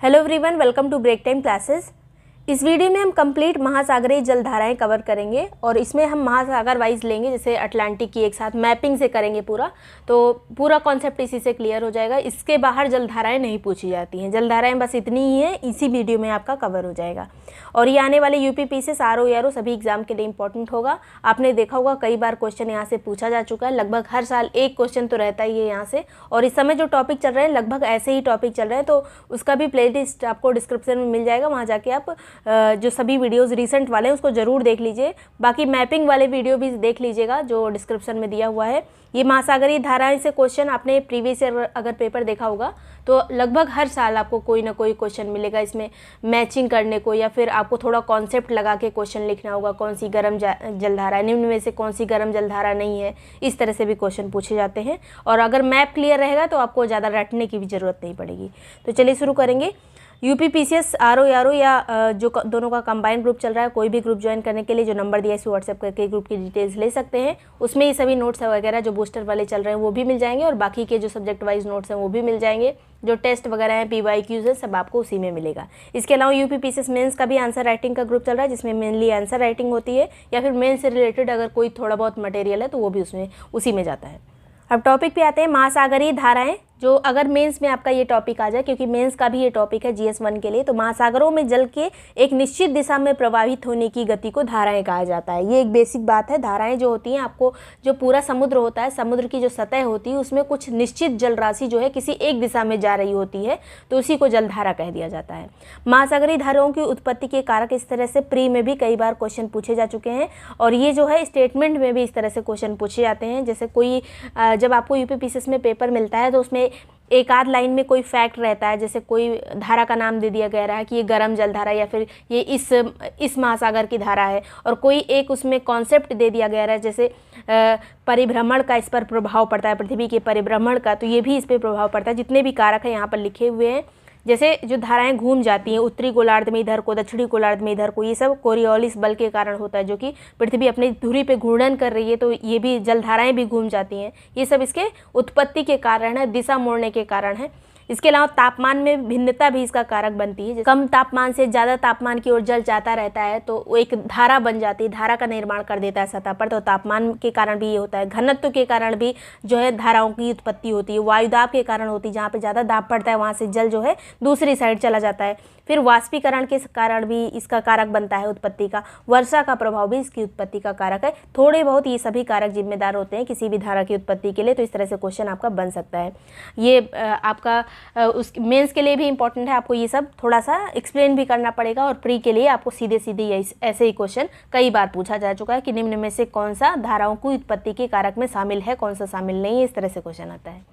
Hello everyone, welcome to break time classes. इस video में हम कंप्लीट महासागरीय जलधाराएं कवर करेंगे और इसमें हम महासागर वाइज लेंगे, जैसे अटलांटिक की एक साथ मैपिंग से करेंगे पूरा, तो पूरा कॉन्सेप्ट इसी से क्लियर हो जाएगा। इसके बाहर जलधाराएं नहीं पूछी जाती हैं, जलधाराएं बस इतनी ही है, इसी वीडियो में आपका कवर हो जाएगा। और ये आने वाले यूपीपीसीएस आरओ एआरओ सभी एग्जाम के लिए इंपॉर्टेंट होगा। आपने देखा होगा कई बार क्वेश्चन यहाँ से पूछा जा चुका है, लगभग हर साल एक क्वेश्चन तो रहता ही है यहाँ से। और इस समय जो टॉपिक चल रहे हैं लगभग ऐसे ही टॉपिक चल रहे हैं, तो उसका भी प्लेलिस्ट आपको डिस्क्रिप्शन में मिल जाएगा, वहाँ जाके आप जो सभी वीडियोस रिसेंट वाले हैं उसको ज़रूर देख लीजिए। बाकी मैपिंग वाले वीडियो भी देख लीजिएगा जो डिस्क्रिप्शन में दिया हुआ है। ये महासागरीय धाराएं से क्वेश्चन आपने प्रीवियस ईयर अगर पेपर देखा होगा तो लगभग हर साल आपको कोई ना कोई क्वेश्चन मिलेगा इसमें मैचिंग करने को, या फिर आपको थोड़ा कॉन्सेप्ट लगा के क्वेश्चन लिखना होगा। कौन सी गर्म जलधारा है, निम्न में से कौन सी गर्म जलधारा नहीं है, इस तरह से भी क्वेश्चन पूछे जाते हैं। और अगर मैप क्लियर रहेगा तो आपको ज़्यादा रटने की भी ज़रूरत नहीं पड़ेगी। तो चलिए शुरू करेंगे। यूपीपीसीएस आरओ एआरओ या जो दोनों का कंबाइंड ग्रुप चल रहा है, कोई भी ग्रुप ज्वाइन करने के लिए जो नंबर दिया है इसे व्हाट्सएप करके ग्रुप की डिटेल्स ले सकते हैं। उसमें ये सभी नोट्स वगैरह जो बूस्टर वाले चल रहे हैं वो भी मिल जाएंगे, और बाकी के जो सब्जेक्ट वाइज नोट्स हैं वो भी मिल जाएंगे। जो टेस्ट वगैरह हैं, पीवाईक्यूज है, सब आपको उसी में मिलेगा। इसके अलावा यूपीपीसीएस मेंस का भी आंसर राइटिंग का ग्रुप चल रहा है, जिसमें मेनली आंसर राइटिंग होती है, या फिर मेंस से रिलेटेड अगर कोई थोड़ा बहुत मटेरियल है तो वो भी उसमें उसी में जाता है। अब टॉपिक पे आते हैं, महासागरीय धाराएं। जो अगर मेंस में आपका ये टॉपिक आ जाए, क्योंकि मेंस का भी ये टॉपिक है जीएस 1 के लिए, तो महासागरों में जल के एक निश्चित दिशा में प्रवाहित होने की गति को धाराएं कहा जाता है। ये एक बेसिक बात है। धाराएं जो होती हैं, आपको जो पूरा समुद्र होता है, समुद्र की जो सतह होती है उसमें कुछ निश्चित जल राशि जो है किसी एक दिशा में जा रही होती है, तो उसी को जलधारा कह दिया जाता है। महासागरीय धाराओं की उत्पत्ति के कारक इस तरह से प्री में भी कई बार क्वेश्चन पूछे जा चुके हैं, और ये जो है स्टेटमेंट में भी इस तरह से क्वेश्चन पूछे जाते हैं। जैसे कोई जब आपको यूपीपीसीएस में पेपर मिलता है तो उसमें एक आध लाइन में कोई फैक्ट रहता है, जैसे कोई धारा का नाम दे दिया गया है कि ये गर्म जलधारा या फिर ये इस महासागर की धारा है, और कोई एक उसमें कॉन्सेप्ट दे दिया गया है, जैसे परिभ्रमण का इस पर प्रभाव पड़ता है, पृथ्वी के परिभ्रमण का, तो ये भी इस पर प्रभाव पड़ता है। जितने भी कारक हैं यहाँ पर लिखे हुए हैं, जैसे जो धाराएं घूम जाती हैं उत्तरी गोलार्ध में इधर को, दक्षिणी गोलार्ध में इधर को, ये सब कोरियोलिस बल के कारण होता है, जो कि पृथ्वी अपनी धुरी पे घूर्णन कर रही है, तो ये भी जलधाराएं भी घूम जाती हैं। ये सब इसके उत्पत्ति के कारण है, दिशा मोड़ने के कारण है। इसके अलावा तापमान में भिन्नता भी इसका कारक बनती है। कम तापमान से ज़्यादा तापमान की ओर जल जाता रहता है तो वो एक धारा बन जाती है, धारा का निर्माण कर देता है सतह पर। तो तापमान के कारण भी ये होता है। घनत्व के कारण भी जो है धाराओं की उत्पत्ति होती है। वायुदाब के कारण होती है, जहाँ पे ज़्यादा दाब पड़ता है वहाँ से जल जो है दूसरी साइड चला जाता है। फिर वाष्पीकरण के कारण भी इसका कारक बनता है उत्पत्ति का। वर्षा का प्रभाव भी इसकी उत्पत्ति का कारक है। थोड़े बहुत ये सभी कारक जिम्मेदार होते हैं किसी भी धारा की उत्पत्ति के लिए। तो इस तरह से क्वेश्चन आपका बन सकता है। ये आपका उस मेंस के लिए भी इंपॉर्टेंट है, आपको ये सब थोड़ा सा एक्सप्लेन भी करना पड़ेगा। और प्री के लिए आपको सीधे सीधे ऐसे ही क्वेश्चन कई बार पूछा जा चुका है कि निम्न में से कौन सा धाराओं की उत्पत्ति के कारक में शामिल है, कौन सा शामिल नहीं है, इस तरह से क्वेश्चन आता है।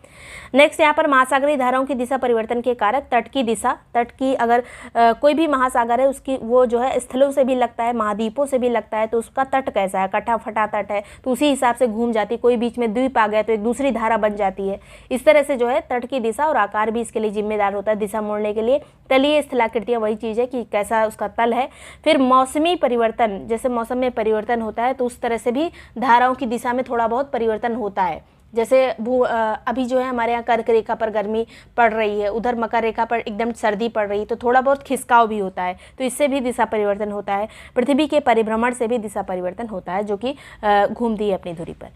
नेक्स्ट यहाँ पर महासागरीय धाराओं की दिशा परिवर्तन के कारक। तट की दिशा, तट की अगर कोई भी महासागर है उसकी वो जो है स्थलों से भी लगता है, महाद्वीपों से भी लगता है, तो उसका तट कैसा है, कटा फटा तट है तो उसी हिसाब से घूम जाती है। कोई बीच में द्वीप आ गया तो एक दूसरी धारा बन जाती है। इस तरह से जो है तट की दिशा और आकार भी इसके लिए जिम्मेदार होता है दिशा मोड़ने के लिए। तलीय स्थलाकृतियाँ वही चीज़ है कि कैसा उसका तल है। फिर मौसमी परिवर्तन, जैसे मौसम में परिवर्तन होता है तो उस तरह से भी धाराओं की दिशा में थोड़ा बहुत परिवर्तन होता है। जैसे अभी जो है हमारे यहाँ कर्क रेखा पर गर्मी पड़ रही है, उधर मकर रेखा पर एकदम सर्दी पड़ रही है, तो थोड़ा बहुत खिसकाव भी होता है, तो इससे भी दिशा परिवर्तन होता है। पृथ्वी के परिभ्रमण से भी दिशा परिवर्तन होता है, जो कि घूमती है अपनी धुरी पर।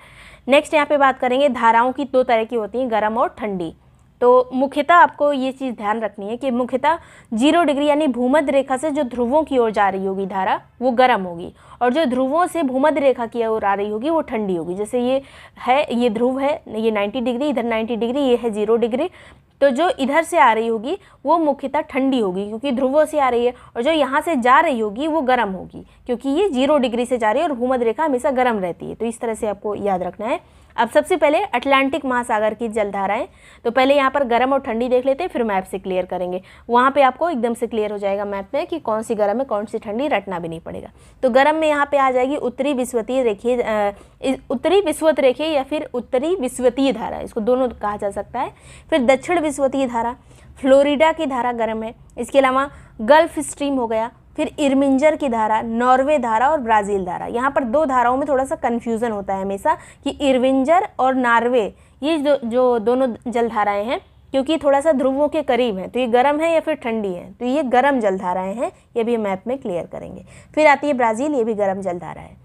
नेक्स्ट यहाँ पे बात करेंगे, धाराओं की दो तरह की होती हैं, गर्म और ठंडी। तो मुख्यतः आपको ये चीज़ ध्यान रखनी है कि मुख्यतः 0 डिग्री यानी भूमध्य रेखा से जो ध्रुवों की ओर जा रही होगी धारा वो गर्म होगी, और जो ध्रुवों से भूमध्य रेखा की ओर आ रही होगी वो ठंडी होगी। जैसे ये है, ये ध्रुव है, ये 90 डिग्री, इधर 90 डिग्री, ये है 0 डिग्री, तो जो इधर से आ रही होगी वो मुख्यतः ठंडी होगी क्योंकि ध्रुवों से आ रही है, और जो यहाँ से जा रही होगी वो गर्म होगी क्योंकि ये 0 डिग्री से जा रही है और भूमध्य रेखा हमेशा गर्म रहती है। तो इस तरह से आपको याद रखना है। अब सबसे पहले अटलांटिक महासागर की जलधाराएं, तो पहले यहाँ पर गर्म और ठंडी देख लेते हैं, फिर मैप से क्लियर करेंगे। वहाँ पे आपको एकदम से क्लियर हो जाएगा मैप में कि कौन सी गर्म है कौन सी ठंडी, रटना भी नहीं पड़ेगा। तो गर्म में यहाँ पे आ जाएगी उत्तरी विषुवतीय रेखीय या फिर उत्तरी विषुवतीय धारा, इसको दोनों कहा जा सकता है। फिर दक्षिण विषुवतीय धारा, फ्लोरिडा की धारा गर्म है। इसके अलावा गल्फ स्ट्रीम हो गया, फिर इर्मिंजर की धारा, नॉर्वे धारा और ब्राज़ील धारा। यहाँ पर दो धाराओं में थोड़ा सा कन्फ्यूज़न होता है हमेशा कि इर्विंजर और नॉर्वे, ये जो दोनों जलधाराएं हैं, क्योंकि थोड़ा सा ध्रुवों के करीब है, तो ये गर्म है या फिर ठंडी है, तो ये गर्म जलधाराएं हैं, ये भी मैप में क्लियर करेंगे। फिर आती है ब्राज़ील, ये भी गर्म जलधारा है।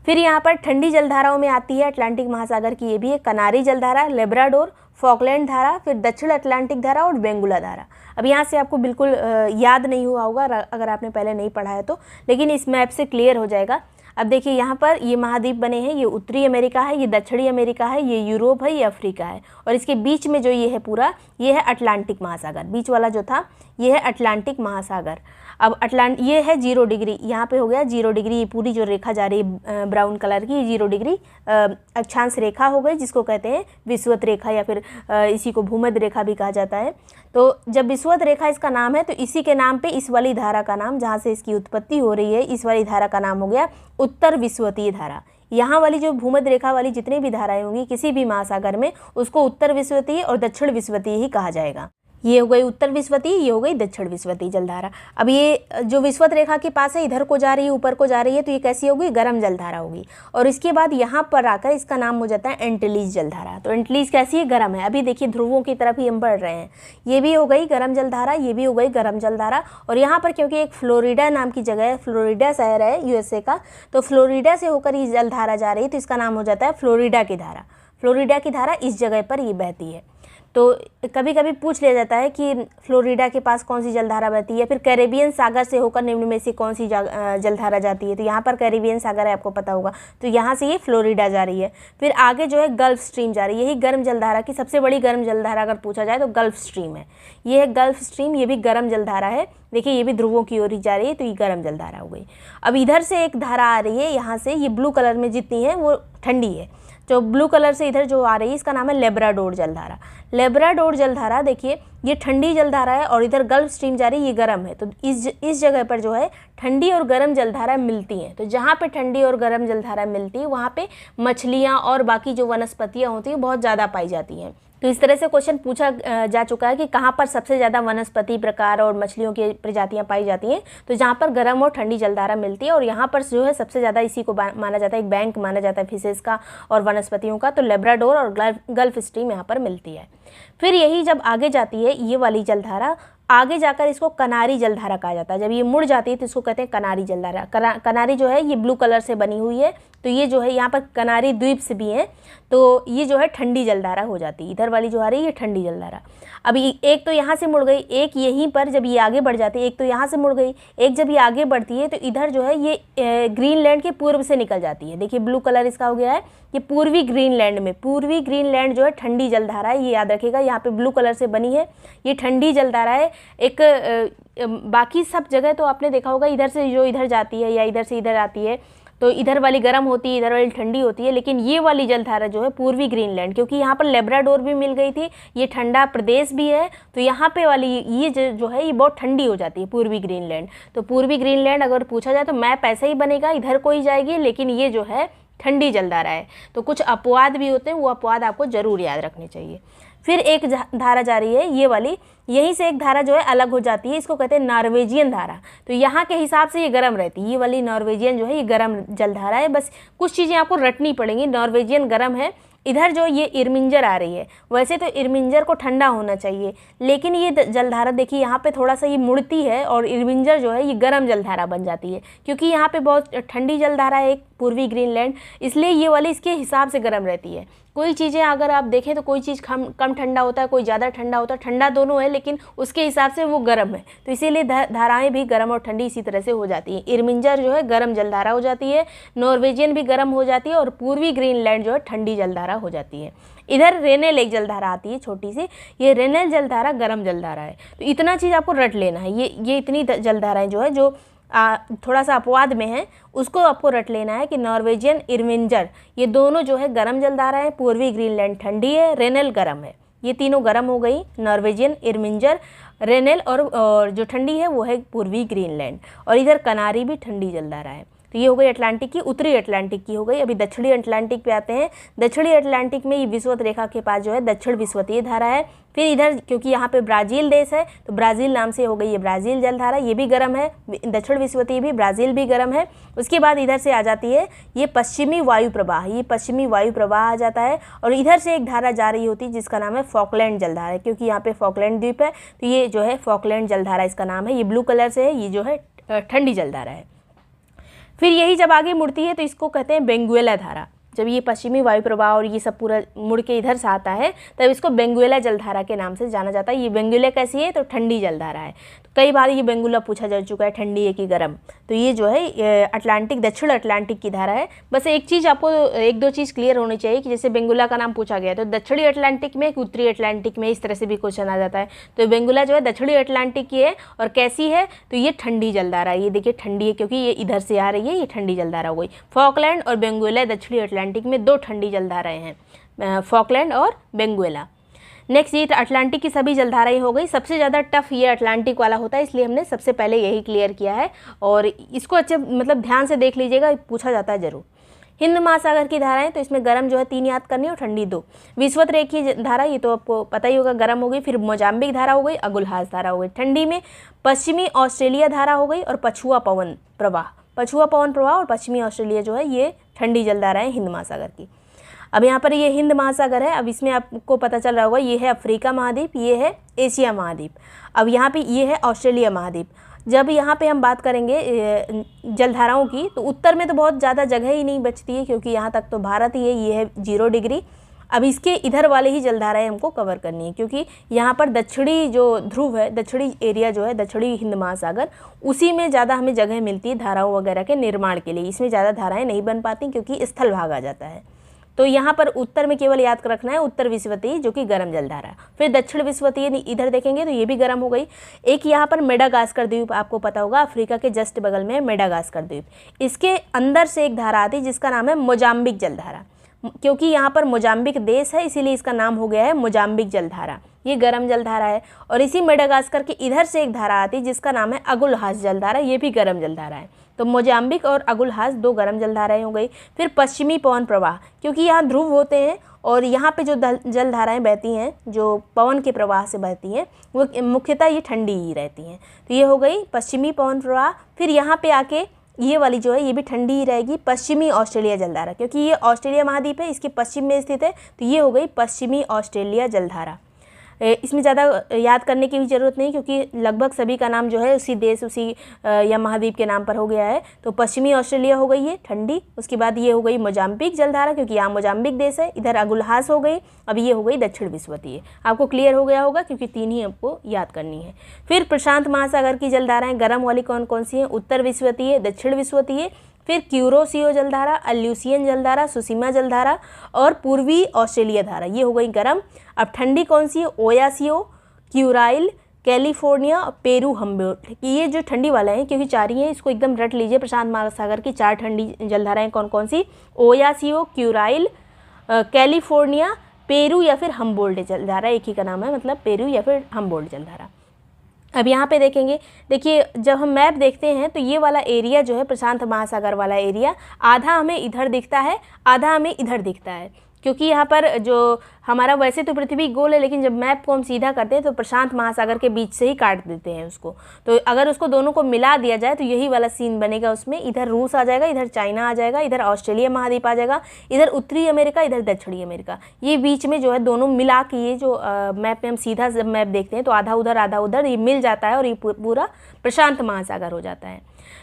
फिर यहाँ पर ठंडी जलधाराओं में आती है अटलांटिक महासागर की, ये भी है कनारी जलधारा, लेब्राडोर, फॉकलैंड धारा, फिर दक्षिण अटलांटिक धारा और बेंगुला धारा। अब यहाँ से आपको बिल्कुल याद नहीं हुआ होगा अगर आपने पहले नहीं पढ़ा है तो, लेकिन इस मैप से क्लियर हो जाएगा। अब देखिए यहाँ पर ये महाद्वीप बने हैं, ये उत्तरी अमेरिका है, ये दक्षिणी अमेरिका है, ये यूरोप है, ये अफ्रीका है, और इसके बीच में जो ये है पूरा, ये है अटलांटिक महासागर। बीच वाला जो था ये है अटलांटिक महासागर। अब ये है 0 डिग्री, यहाँ पे हो गया 0 डिग्री, ये पूरी जो रेखा जा रही है ब्राउन कलर की, 0 डिग्री अक्षांश रेखा हो गई, जिसको कहते हैं विषुवत रेखा, या फिर इसी को भूमध्य रेखा भी कहा जाता है। तो जब विषुवत रेखा इसका नाम है, तो इसी के नाम पे इस वाली धारा का नाम, जहाँ से इसकी उत्पत्ति हो रही है, इस वाली धारा का नाम हो गया उत्तर विषुवतीय धारा। यहाँ वाली जो भूमध्य रेखा वाली जितनी भी धाराएं होंगी किसी भी महासागर में, उसको उत्तर विषुवतीय और दक्षिण विषुवतीय ही कहा जाएगा। ये हो गई उत्तर विषुवतीय, ये हो गई दक्षिण विषुवतीय जलधारा। अब ये जो विषुवत रेखा के पास है, इधर को जा रही है, ऊपर को जा रही है, तो ये कैसी होगी, गर्म जलधारा होगी। और इसके बाद यहाँ पर आकर इसका नाम हो जाता है एंटिलीज जलधारा। तो एंटिलीज कैसी है, गर्म है। अभी देखिए ध्रुवों की तरफ ही हम बढ़ रहे हैं। ये भी हो गई गर्म जलधारा, ये भी हो गई गर्म जलधारा। और यहाँ पर क्योंकि एक फ्लोरिडा नाम की जगह है, फ्लोरिडा शहर है USA का, तो फ्लोरिडा से होकर ये जलधारा जा रही है, तो इसका नाम हो जाता है फ्लोरिडा की धारा। फ्लोरिडा की धारा इस जगह पर ये बहती है। तो कभी कभी पूछ लिया जाता है कि फ्लोरिडा के पास कौन सी जलधारा बहती है, फिर कैरेबियन सागर से होकर निम्न में से कौन सी जलधारा जाती है। तो यहाँ पर कैरेबियन सागर है, आपको पता होगा, तो यहाँ से ये फ्लोरिडा जा रही है। फिर आगे जो है गल्फ स्ट्रीम जा रही है, यही गर्म जलधारा की सबसे बड़ी गर्म जलधारा अगर पूछा जाए तो गल्फ स्ट्रीम है। ये है गल्फ स्ट्रीम, ये भी गर्म जलधारा है। देखिए ये भी ध्रुवों की ओर ही जा रही है, तो ये गर्म जलधारा हो गई। अब इधर से एक धारा आ रही है, यहाँ से, ये ब्लू कलर में जितनी है वो ठंडी है। जो ब्लू कलर से इधर जो आ रही है, इसका नाम है लेब्राडोर जलधारा। लेब्राडोर जलधारा देखिए ये ठंडी जलधारा है, और इधर गल्फ स्ट्रीम जा रही है, ये गर्म है। तो इस जगह पर जो है ठंडी और गर्म जलधारा मिलती हैं। तो जहाँ पे ठंडी और गर्म जलधारा मिलती है, वहाँ पे मछलियाँ और बाकी जो वनस्पतियाँ होती हैं बहुत ज़्यादा पाई जाती हैं। तो इस तरह से क्वेश्चन पूछा जा चुका है कि कहाँ पर सबसे ज़्यादा वनस्पति प्रकार और मछलियों की प्रजातियाँ पाई जाती हैं। तो जहाँ पर गर्म और ठंडी जलधारा मिलती है, और यहाँ पर जो है सबसे ज़्यादा इसी को माना जाता है, एक बैंक माना जाता है फिशेज़ का और वनस्पतियों का। तो लेब्राडोर और गल्फ स्ट्रीम यहाँ पर मिलती है। फिर यही जब आगे जाती है ये वाली जलधारा, आगे जाकर इसको कनारी जलधारा कहा जाता है। जब ये मुड़ जाती है तो इसको कहते हैं कनारी जलधारा। कनारी जो है ये ब्लू कलर से बनी हुई है, तो ये जो है यहाँ पर कनारी द्वीप से भी हैं, तो ये जो है ठंडी जलधारा हो जाती है। इधर वाली जो आ रही है ये ठंडी जलधारा। अभी एक तो यहाँ से मुड़ गई, एक यहीं पर जब ये आगे बढ़ जाती है, एक तो यहाँ से मुड़ गई, एक जब ये आगे बढ़ती है तो इधर जो है ये ग्रीनलैंड के पूर्व से निकल जाती है। देखिए ब्लू कलर इसका हो गया है, ये पूर्वी ग्रीनलैंड में, पूर्वी ग्रीनलैंड जो है ठंडी जलधारा है, ये याद रखिएगा। यहाँ पे ब्लू कलर से बनी है, ये ठंडी जलधारा है। एक बाकी सब जगह तो आपने देखा होगा इधर से जो इधर जाती है या इधर से इधर आती है, तो इधर वाली गर्म होती है, इधर वाली ठंडी होती है। लेकिन ये वाली जलधारा जो है पूर्वी ग्रीनलैंड, क्योंकि यहाँ पर लेब्राडोर भी मिल गई थी, ये ठंडा प्रदेश भी है, तो यहाँ पे वाली ये जो है ये बहुत ठंडी हो जाती है, पूर्वी ग्रीनलैंड। तो पूर्वी ग्रीनलैंड अगर पूछा जाए तो मैप ऐसा ही बनेगा, इधर को ही जाएगी, लेकिन ये जो है ठंडी जलधारा है। तो कुछ अपवाद भी होते हैं, वो अपवाद आपको ज़रूर याद रखने चाहिए। फिर एक धारा जा रही है ये वाली, यहीं से एक धारा जो है अलग हो जाती है, इसको कहते हैं नॉर्वेजियन धारा। तो यहाँ के हिसाब से ये गर्म रहती है, ये वाली नॉर्वेजियन जो है ये गर्म जलधारा है। बस कुछ चीज़ें आपको रटनी पड़ेंगी। नॉर्वेजियन गर्म है। इधर जो ये इरमिंजर आ रही है, वैसे तो इरमिंजर को ठंडा होना चाहिए, लेकिन ये जलधारा देखिए यहाँ पे थोड़ा सा ये मुड़ती है और इरमिंजर जो है ये गर्म जलधारा बन जाती है, क्योंकि यहाँ पे बहुत ठंडी जलधारा है एक पूर्वी ग्रीनलैंड, इसलिए ये वाली इसके हिसाब से गर्म रहती है। कोई चीज़ें अगर आप देखें तो कोई चीज़ कम ठंडा होता है, कोई ज़्यादा ठंडा होता है, ठंडा दोनों है, लेकिन उसके हिसाब से वो गर्म है। तो इसीलिए धाराएं भी गर्म और ठंडी इसी तरह से हो जाती है। इरमिंजर जो है गर्म जलधारा हो जाती है, नॉर्वेजियन भी गर्म हो जाती है, और पूर्वी ग्रीनलैंड जो है ठंडी जलधारा हो जाती है। इधर रेनेल एक जलधारा आती है छोटी सी, ये रेनेल जलधारा गर्म जलधारा है। तो इतना चीज़ आपको रट लेना है। ये इतनी जलधाराएँ जो है जो थोड़ा सा अपवाद में है, उसको आपको रट लेना है कि नॉर्वेजियन, इरमिंजर, ये दोनों जो है गर्म जलधारा है, पूर्वी ग्रीनलैंड ठंडी है, रेनेल गर्म है। ये तीनों गर्म हो गई, नॉर्वेजियन, इरमिंजर, रेनेल, और जो ठंडी है वो है पूर्वी ग्रीनलैंड। और इधर कनारी भी ठंडी जलधारा है। तो ये हो गई अटलांटिक की, उत्तरी अटलांटिक की हो गई। अभी दक्षिणी अटलांटिक पे आते हैं। दक्षिणी अटलांटिक में ये विषुवत रेखा के पास जो है दक्षिण विषुवतीय धारा है। फिर इधर क्योंकि यहाँ पे ब्राज़ील देश है तो ब्राज़ील नाम से हो गई ये ब्राज़ील जलधारा, ये भी गर्म है, दक्षिण विषुवतीय भी, ब्राज़ील भी गर्म है। उसके बाद इधर से आ जाती है ये पश्चिमी वायु प्रवाह, ये पश्चिमी वायु प्रवाह आ जाता है और इधर से एक धारा जा रही होती है जिसका नाम है फॉकलैंड जलधारा, क्योंकि यहाँ पे फॉकलैंड द्वीप है तो ये जो है फॉकलैंड जलधारा इसका नाम है। ये ब्लू कलर से है, ये जो है ठंडी जलधारा है। फिर यही जब आगे मुड़ती है तो इसको कहते हैं बेंगुएला धारा। जब ये पश्चिमी वायु प्रवाह और ये सब पूरा मुड़ के इधर से आता है तब इसको बेंगुएला जलधारा के नाम से जाना जाता है। ये बेंगुएला कैसी है तो ठंडी जलधारा है। तो कई बार ये बेंगुएला पूछा जा चुका है, ठंडी है कि गर्म। तो ये जो है अटलांटिक, दक्षिण अटलांटिक की धारा है। बस एक चीज़ आपको, एक दो चीज़ क्लियर होनी चाहिए कि जैसे बेंगुएला का नाम पूछा गया तो दक्षिणी अटलांटिक में, उत्तरी अटलांटिक में, इस तरह से भी क्वेश्चन आ जाता है। तो बेंगुएला जो है दक्षिणी अटलांटिक की है और कैसी है तो ये ठंडी जलधारा है। ये देखिए ठंडी है क्योंकि ये इधर से आ रही है, ये ठंडी जलधारा हो गई। फॉकलैंड और बेंगुएला दक्षिणी अटलांटिक में दो ठंडी जलधाराएं हैं, फॉकलैंड और बेंगुएला। नेक्स्ट ये अटलांटिक की सभी जलधाराएं हो गई। सबसे ज़्यादा टफ ये अटलांटिक वाला होता है, इसलिए हमने सबसे पहले यही क्लियर किया है और इसको अच्छे मतलब ध्यान से देख लीजिएगा, पूछा जाता है जरूर। हिंद महासागर की धाराएं, तो इसमें गर्म जो है 3 याद करनी और ठंडी 2। विषुवत रेखीय धारा, ये तो आपको पता ही होगा, गर्म हो गई। फिर मोजाम्बिक धारा हो गई, अगुलहास धारा हो गई। ठंडी में पश्चिमी ऑस्ट्रेलिया धारा हो गई और पछुआ पवन प्रवाह, पछुआ पवन प्रवाह और पश्चिमी ऑस्ट्रेलिया जो है ये ठंडी जलधाराएं हिंद महासागर की। अब यहाँ पर ये हिंद महासागर है। अब इसमें आपको पता चल रहा होगा ये है अफ्रीका महाद्वीप, ये है एशिया महाद्वीप। अब यहाँ पे ये है ऑस्ट्रेलिया महाद्वीप। जब यहाँ पे हम बात करेंगे जलधाराओं की तो उत्तर में तो बहुत ज़्यादा जगह ही नहीं बचती है क्योंकि यहाँ तक तो भारत ही है, ये है 0 डिग्री। अब इसके इधर वाले ही जलधाराएं हमको कवर करनी है क्योंकि यहाँ पर दक्षिणी जो ध्रुव है, दक्षिणी एरिया जो है, दक्षिणी हिंद महासागर, उसी में ज़्यादा हमें जगह मिलती है धाराओं वगैरह के निर्माण के लिए। इसमें ज़्यादा धाराएं नहीं बन पाती क्योंकि स्थल भाग आ जाता है। तो यहाँ पर उत्तर में केवल याद रखना है उत्तर विषुवतीय जो कि गर्म जलधारा। फिर दक्षिण विषुवतीय इधर देखेंगे तो ये भी गर्म हो गई। एक यहाँ पर मेडागास्कर द्वीप, आपको पता होगा अफ्रीका के जस्ट बगल में मेडागास्कर द्वीप, इसके अंदर से एक धारा आती है जिसका नाम है मोजाम्बिक जलधारा। क्योंकि यहाँ पर मोजाम्बिक देश है इसीलिए इसका नाम हो गया है मोजाम्बिक जलधारा। ये गर्म जलधारा है। और इसी मेडागास्कर के इधर से एक धारा आती है जिसका नाम है अगुलहास जलधारा, ये भी गर्म जलधारा है। तो मोजाम्बिक और अगुलहास 2 गर्म जलधाराएं हो गई। फिर पश्चिमी पवन प्रवाह, क्योंकि यहाँ ध्रुव होते हैं और यहाँ पे जो जलधाराएं बहती हैं जो पवन के प्रवाह से बहती हैं वो मुख्यतः ये ठंडी ही रहती हैं। तो ये हो गई पश्चिमी पवन प्रवाह। फिर यहाँ पे आके ये वाली जो है ये भी ठंडी ही रहेगी, पश्चिमी ऑस्ट्रेलिया जलधारा, क्योंकि ये ऑस्ट्रेलिया महाद्वीप है, इसके पश्चिम में स्थित है। तो ये हो गई पश्चिमी ऑस्ट्रेलिया जलधारा। इसमें ज़्यादा याद करने की भी ज़रूरत नहीं क्योंकि लगभग सभी का नाम जो है उसी देश, उसी या महाद्वीप के नाम पर हो गया है। तो पश्चिमी ऑस्ट्रेलिया हो गई है ठंडी। उसके बाद ये हो गई मोजाम्बिक जलधारा क्योंकि यहाँ मोजाम्बिक देश है। इधर अगुलहास हो गई। अब ये हो गई दक्षिण विषुवतीय। आपको क्लियर हो गया होगा क्योंकि 3 ही आपको याद करनी है। फिर प्रशांत महासागर की जलधाराएँ गर्म वाली कौन कौन सी हैं? उत्तर विषुवतीय, दक्षिण विषुवतीय, फिर क्यूरोसियो जलधारा, अल्यूसियन जलधारा, सुसीमा जलधारा और पूर्वी ऑस्ट्रेलिया धारा, ये हो गई गर्म। अब ठंडी कौन सी है? Oyashio, Kuril, California, Peru Humboldt. ये जो ठंडी वाला है क्योंकि 4 ही हैं, इसको एकदम रट लीजिए। प्रशांत महासागर की 4 ठंडी जलधाराएं कौन कौन सी? ओयासियो, क्यूराइल, कैलिफोर्निया, पेरू या फिर हम्बोल्ट जलधारा। एक ही का नाम है, मतलब पेरू या फिर हम्बोल्ट जलधारा। अब यहाँ पे देखेंगे, देखिए जब हम मैप देखते हैं तो ये वाला एरिया जो है प्रशांत महासागर वाला एरिया, आधा हमें इधर दिखता है, आधा हमें इधर दिखता है। क्योंकि यहाँ पर जो हमारा वैसे तो पृथ्वी गोल है लेकिन जब मैप को हम सीधा करते हैं तो प्रशांत महासागर के बीच से ही काट देते हैं उसको। तो अगर उसको दोनों को मिला दिया जाए तो यही वाला सीन बनेगा। उसमें इधर रूस आ जाएगा, इधर चाइना आ जाएगा, इधर ऑस्ट्रेलिया महाद्वीप आ जाएगा, इधर उत्तरी अमेरिका, इधर दक्षिणी अमेरिका। ये बीच में जो है दोनों मिला के ये जो मैप में हम सीधा जब मैप देखते हैं तो आधा उधर आधा उधर ये मिल जाता है और ये पूरा प्रशांत महासागर हो जाता है।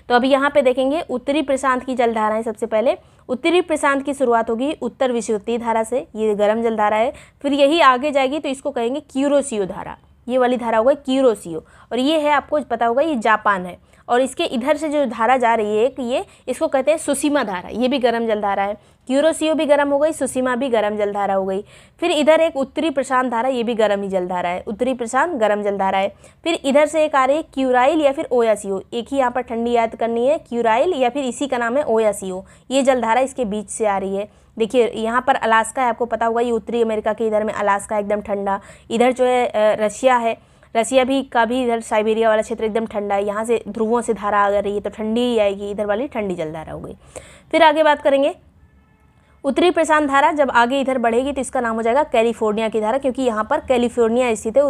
तो अभी यहाँ पे देखेंगे उत्तरी प्रशांत की जलधाराएं। सबसे पहले उत्तरी प्रशांत की शुरुआत होगी उत्तर विषुवतीय धारा से, ये गर्म जलधारा है। फिर यही आगे जाएगी तो इसको कहेंगे क्यूरोसियो धारा, ये वाली धारा होगा क्यूरोसियो। और ये है, आपको पता होगा, ये जापान है। और इसके इधर से जो धारा जा रही है ये इसको कहते हैं सुसीमा धारा, ये भी गर्म जलधारा है। क्यूरोसियो भी गर्म हो गई, सुसीमा भी गर्म जलधारा हो गई। फिर इधर एक उत्तरी प्रशांत धारा, ये भी गर्म ही जलधारा है, उत्तरी प्रशांत गर्म जलधारा है। फिर इधर से एक आ रही है क्यूराइल या फिर ओयासियो, एक ही यहाँ पर ठंडी याद करनी है, क्यूराइल या फिर इसी का नाम है ओयासियो। ये जलधारा इसके बीच से आ रही है। देखिए यहाँ पर अलास्का है, आपको पता होगा, ये उत्तरी अमेरिका के इधर में अलास्का एकदम ठंडा। इधर जो है रशिया है, रसिया भी का भी इधर साइबेरिया वाला क्षेत्र एकदम ठंडा है, यहाँ से ध्रुवों से धारा आ रही है तो ठंडी ही आएगी, इधर वाली ठंडी जलधारा हो गई। फिर आगे बात करेंगे उत्तरी प्रशांत धारा, जब आगे इधर बढ़ेगी तो इसका नाम हो जाएगा कैलिफोर्निया की धारा, क्योंकि यहाँ पर कैलिफोर्निया स्थित है,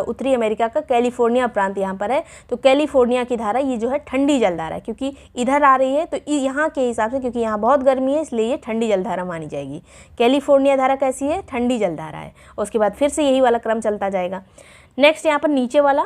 उत्तरी अमेरिका का कैलिफोर्निया प्रांत यहाँ पर है। तो कैलिफोर्निया की धारा ये जो है ठंडी जलधारा है, क्योंकि इधर आ रही है तो यहाँ के हिसाब से, क्योंकि यहाँ बहुत गर्मी है इसलिए ये ठंडी जलधारा मानी जाएगी। कैलिफोर्निया धारा कैसी है? ठंडी जलधारा है। उसके बाद फिर से यही वाला क्रम चलता जाएगा। नेक्स्ट यहाँ पर नीचे वाला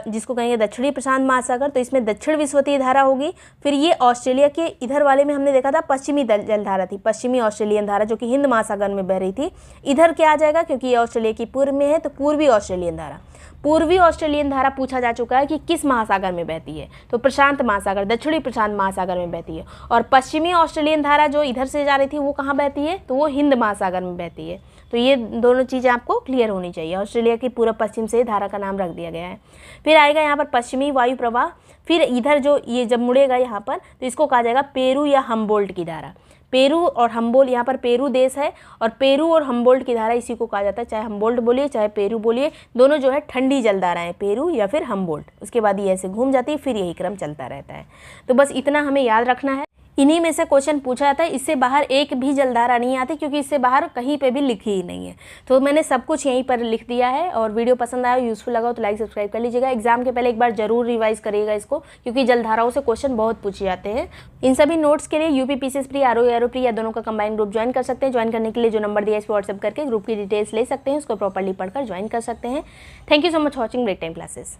जिसको कहेंगे दक्षिणी प्रशांत महासागर, तो इसमें दक्षिण विषुवतीय धारा होगी। फिर ये ऑस्ट्रेलिया के इधर वाले में हमने देखा था पश्चिमी जलधारा थी, पश्चिमी ऑस्ट्रेलियन धारा जो कि हिंद महासागर में बह रही थी। इधर क्या आ जाएगा, क्योंकि ये ऑस्ट्रेलिया की पूर्व में है तो पूर्वी ऑस्ट्रेलियन धारा। पूर्वी ऑस्ट्रेलियन धारा पूछा जा चुका है कि किस महासागर में बहती है, तो प्रशांत महासागर, दक्षिणी प्रशांत महासागर में बहती है। और पश्चिमी ऑस्ट्रेलियन धारा जो इधर से जा रही थी वो कहाँ बहती है, तो वो हिंद महासागर में बहती है। तो ये दोनों चीज़ें आपको क्लियर होनी चाहिए। ऑस्ट्रेलिया की पूर्व पश्चिम से धारा का नाम रख दिया गया है। फिर आएगा यहाँ पर पश्चिमी वायु प्रवाह। फिर इधर जो ये जब मुड़ेगा यहाँ पर तो इसको कहा जाएगा पेरू या हम्बोल्ट की धारा। पेरू और हम्बोल्ट, यहाँ पर पेरू देश है और पेरू और हम्बोल्ट की धारा इसी को कहा जाता है, चाहे हम्बोल्ट बोलिए चाहे पेरू बोलिए, दोनों जो है ठंडी जलधारा है, पेरू या फिर हम्बोल्ट। उसके बाद ये ऐसे घूम जाती है, फिर यही क्रम चलता रहता है। तो बस इतना हमें याद रखना है। इन्हीं में से क्वेश्चन पूछा जाता है, इससे बाहर एक भी जलधारा नहीं आती, क्योंकि इससे बाहर कहीं पे भी लिखी ही नहीं है। तो मैंने सब कुछ यहीं पर लिख दिया है। और वीडियो पसंद आया, यूज़फुल लगा तो लाइक सब्सक्राइब कर लीजिएगा। एग्जाम के पहले एक बार जरूर रिवाइज करिएगा इसको, क्योंकि जलधाराओं से क्वेश्चन बहुत पूछे जाते हैं। इन सभी नोट्स के लिए UP PCS pre, RO pre या दोनों का कंबाइंड ग्रुप ज्वाइन कर सकते हैं। ज्वाइन करने के लिए जो नंबर दिया है इस पर व्हाट्सएप करके ग्रुप की डिटेल्स ले सकते हैं, उसको प्रॉपरली पढ़कर ज्वाइन कर सकते हैं। Thank you so much watching break time classes.